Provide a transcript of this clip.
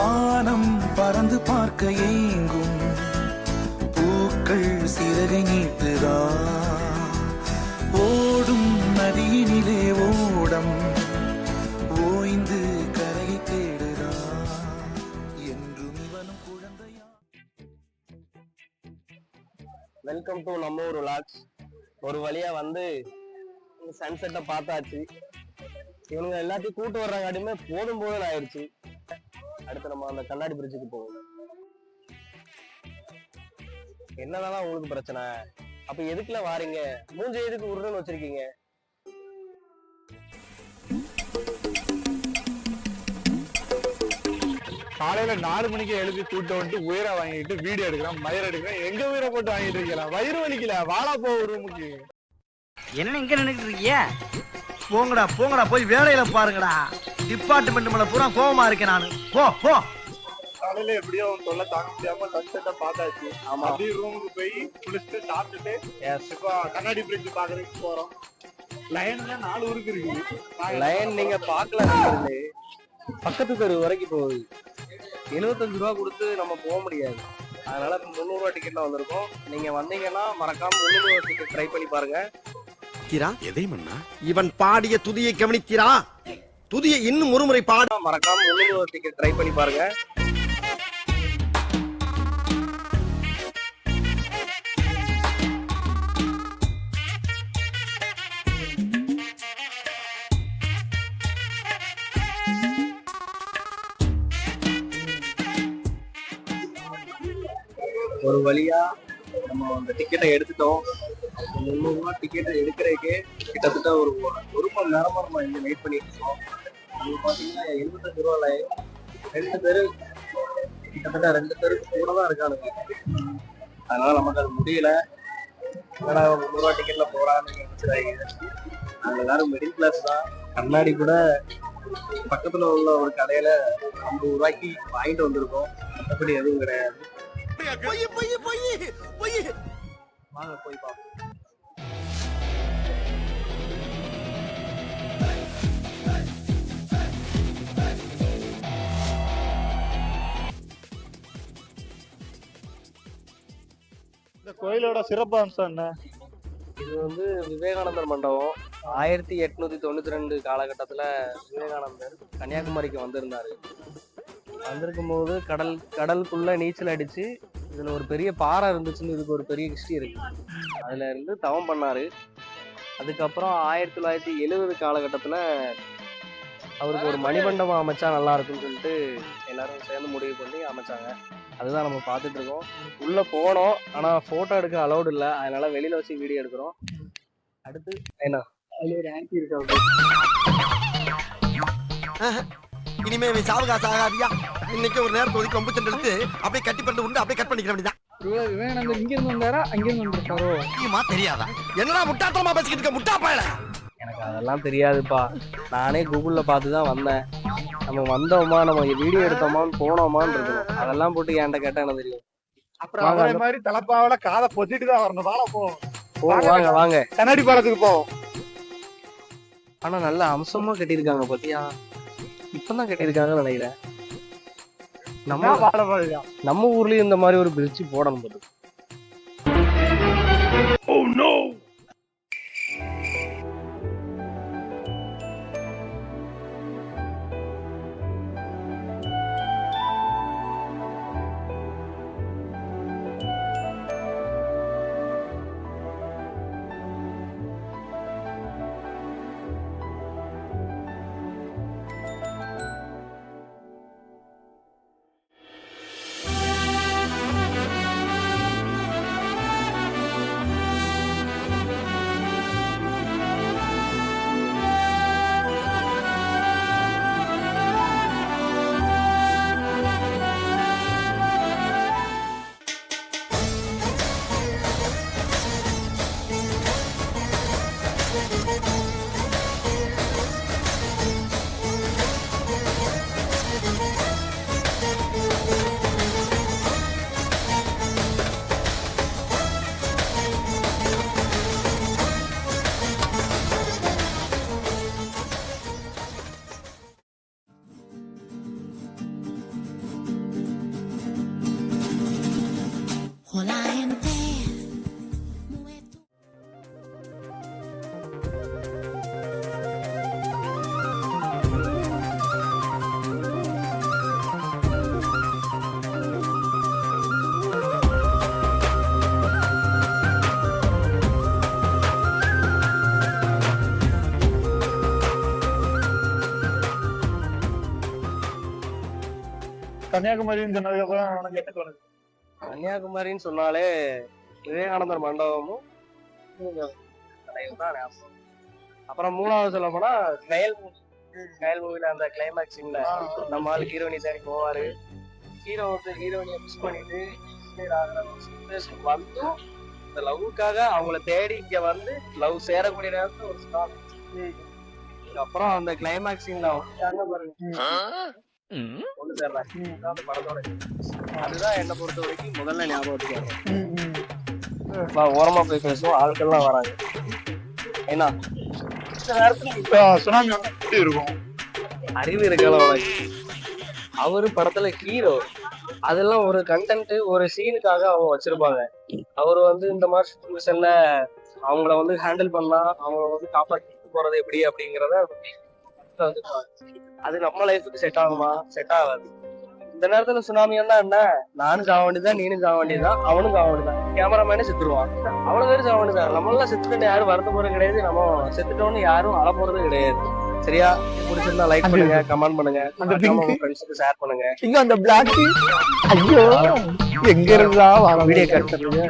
வானம் பறந்து பார்க்க ஏங்கும் பூக்கள் சிறகை நீட்டுதா ஓடும் நதியினிலே ஓடம் ஓய்ந்து கரையை தேடுதா என்றும் இவனும் குழந்தையா. வெல்கம் டு நம்ம ஒரு விளாக்ஸ். ஒரு வழியா வந்து சன்செட்டை பார்த்தாச்சு. இவனுங்க எல்லாத்தையும் கூட்டு வர்றாங்காட்டியுமே போதும் போதும் ஆயிடுச்சு. அடுத்து நம்ம அந்த கண்ணாடி பிரிட்ஜுக்கு போவோம். என்னதான் உங்களுக்கு பிரச்சனை? அப்ப எதுக்குல வாரீங்க? மூஞ்ச எதுக்கு உருன்னு வச்சிருக்கீங்க? காலையில 4 மணிக்கு எழுதி கூட்ட வந்துட்டு உயிரை வாங்கிட்டு வீடியோ எடுக்கிறோம், மயிர் எடுக்கிறோம். எங்க உயிரை போட்டு வாங்கிட்டு இருக்கலாம்? வயிறு வலிக்கல, வாழா போ ரூமுக்கு. என்ன இங்க நின்னுட்டு இருக்கீங்க? போங்கடா போங்கடா, போய் வேலையில பாருங்கடா. டிபார்ட்மெண்ட் மேல பூரா கோவமா இருக்கேன் நானு. போ போ. காலையில எப்படியோ தொல்லை தாங்க முடியாம சன்செட்டை பார்த்தாச்சு. ஆமா, அப்படியே ரூமுக்கு போய் குளிச்சுட்டு சாப்பிட்டுட்டு இப்போ கண்ணாடி பிரிட்ஜ் பாக்குறதுக்கு போறோம். லைன்ல 4 ஊருக்கு இருக்குது. லைன் நீங்க பாக்கல, பக்கத்து தெரு வரைக்கும் போகுது. 75 ரூபா கொடுத்து நம்ம போக முடியாது. அதனால 300 ரூபா டிக்கெட்ல வந்திருக்கோம். நீங்க வந்தீங்கன்னா மறக்காம 300 ரூபா டிக்கெட் ட்ரை பண்ணி பாருங்க. எதை மன்னா இவன் பாடிய துதியை கவனித்தீரா? துதியை இன்னும் ஒருமுறை பாட. மறக்காம 300 ரூபா டிக்கெட் ட்ரை பண்ணி பாருங்க. ஒரு வழியா நம்ம அந்த டிக்கெட்டை எடுத்துட்டோம். 300 ரூபா டிக்கெட்டை எடுக்கிறதுக்கே கிட்டத்தட்ட ஒரு மணி நேரமா நம்ம இங்க வெயிட் பண்ணிட்டு இருக்கோம். அது பாத்தீங்கன்னா 75 ரூபா லைன். 2 பேரு கிட்டத்தட்ட 2 பேருக்கு கூட தான் இருக்கானுங்க. அதனால நமக்கு அது முடியல. ஏன்னா 300 ரூபா டிக்கெட்ல போறான்னு நினைச்சிடாங்க. நாங்க எல்லாரும் மிடில் கிளாஸ் தான். கண்ணாடி கூட பக்கத்துல உள்ள ஒரு கடையில 50 ரூபாய்க்கு வாங்கிட்டு வந்திருக்கோம். மற்றபடி எதுவும் கிடையாது. வாங்க போய் பார்ப்போம். இந்த கோயிலோட சிறப்பு அம்சம் என்ன? இது வந்து விவேகானந்தர் மண்டபம். 1892 காலகட்டத்துல விவேகானந்தர் கன்னியாகுமரிக்கு வந்திருந்தாரு. வந்திருக்கும் போது கடலுக்குள்ள நீச்சல் அடிச்சு இதுல ஒரு பெரிய பாறை இருந்துச்சுன்னு இதுக்கு ஒரு பெரிய ஹிஸ்டரி இருக்கு. அதுல இருந்து தவம் பண்ணாரு. அதுக்கப்புறம் 1970 காலகட்டத்துல அவருக்கு ஒரு மணிமண்டபம் அமைச்சா நல்லா இருக்கும்னு சொல்லிட்டு எல்லாரும் சேர்ந்து முடிவு பண்ணி அமைச்சாங்க. அதுதான் நம்ம பார்த்துட்டு இருக்கோம். உள்ள போனோம், ஆனா போட்டோ எடுக்க அலௌடு இல்லை. அதனால வெளியில வச்சு வீடியோ எடுக்கிறோம். அடுத்து என்ன ஒரு ஆன்டி இருக்கா? இனிமே சாவகாசம் ஆகாதியா? இன்னைக்கு ஒரு நேரத்தை ஒதுக்கி கொம்பு தண்டு எடுத்து அப்படியே கட்டி பண்ணி உண்டு அப்படியே கட் பண்ணிக்க வேண்டியதான். விவேகானந்தர் இங்க இருந்து வந்தாரா அங்க இருந்து வந்திருக்காரோ? தெரியாதா? என்னடா முட்டாத்தனமா பேசிக்கிட்டு இருக்க முட்டா பயல? எனக்கு அதெல்லாம் தெரியாதுப்பா. நானே கூகுள்ல பார்த்துதான் வந்தேன். நம்ம வந்தோமா, நம்ம வீடியோ எடுத்தோமான்னு போனோமான்னு இருக்கணும். அதெல்லாம் போட்டு என்கிட்ட கேட்டா என்ன தெரியும்? அப்புறம் அதே மாதிரி தலப்பாவில காதை பொத்திட்டு தான் வரணும். வாழ போவோம். வாங்க வாங்க கண்ணாடி பாலத்துக்கு போவோம். ஆனா நல்ல அம்சமா கட்டியிருக்காங்க பாத்தியா? இப்பதான் கட்டியிருக்காங்கன்னு நினைக்கிறேன். நம்ம ஊர்லயும் இந்த மாதிரி ஒரு பிரிட்ஜ் போடணும் போது. Oh no! கன்னியாகுமரின்னு சொன்னதுக்கு அப்புறம் உனக்கு என்ன தோணுது? கன்னியாகுமரின்னு சொன்னாலே விவேகானந்தர் மண்டபமும் கடையும் தான் ஞாபகம். அப்புறம் மூணாவது சொல்ல போனா கயல் மூவில அந்த கிளைமேக்ஸ் சீன்ல நம்ம ஆள் ஹீரோயினி தேடி போவாரு. ஹீரோ வந்து ஹீரோயினியை மிஸ் பண்ணிட்டு வந்தும் இந்த லவ்வுக்காக அவங்கள தேடி இங்க வந்து லவ் சேரக்கூடிய நேரத்துல ஒரு ஸ்டார். அப்புறம் அந்த கிளைமேக்ஸ் சீன்ல ஒண்ணு சேர்றாங்க. அந்த படத்தோட அதுதான் என்ன பொறுத்த வரைக்கும் முதல்ல ஞாபகத்துக்கு வரும். ஓரமா போய் பேசுவோம், ஆட்கள்லாம் வராங்க. ஏன்னா இந்த நேரத்துல சுனாமி வந்து எப்படி இருக்கும்? அறிவு இருக்கலாம் உனக்கு. அவரு படத்துல ஹீரோ, அதெல்லாம் ஒரு கண்டென்ட் ஒரு சீனுக்காக அவங்க வச்சிருப்பாங்க. அவரு வந்து இந்த மாதிரி சுச்சுவேஷன்ல அவங்கள வந்து ஹேண்டில் பண்ணா அவங்கள வந்து காப்பாற்றிட்டு போறது எப்படி அப்படிங்கிறத வந்து அது நம்ம லைஃபுக்கு செட் ஆகுமா? செட் ஆகாது. இந்த நேரத்துல சுனாமி என்ன, நானும் சாக வேண்டியதான், நீனும் சாக வேண்டியதுதான், அவனும் சாக வேண்டியதான், கேமராமேனே செத்துருவான், அவ்வளவு பேரும் சாக வேண்டியதான். நம்மளாம் செத்துட்டு யாரும் வருத்த போறது கிடையாது, நம்ம செத்துட்டோன்னு யாரும் அழ போறது கிடையாது. சரியா? பிடிச்சிருந்தா லைக் பண்ணுங்க, கமெண்ட் பண்ணுங்க, உங்க ஃப்ரெண்ட்ஸுக்கு ஷேர் பண்ணுங்க. இங்க அந்த பிளாக் ஐயோ எங்க இருந்தா வீடியோ கட் பண்ணுங்க.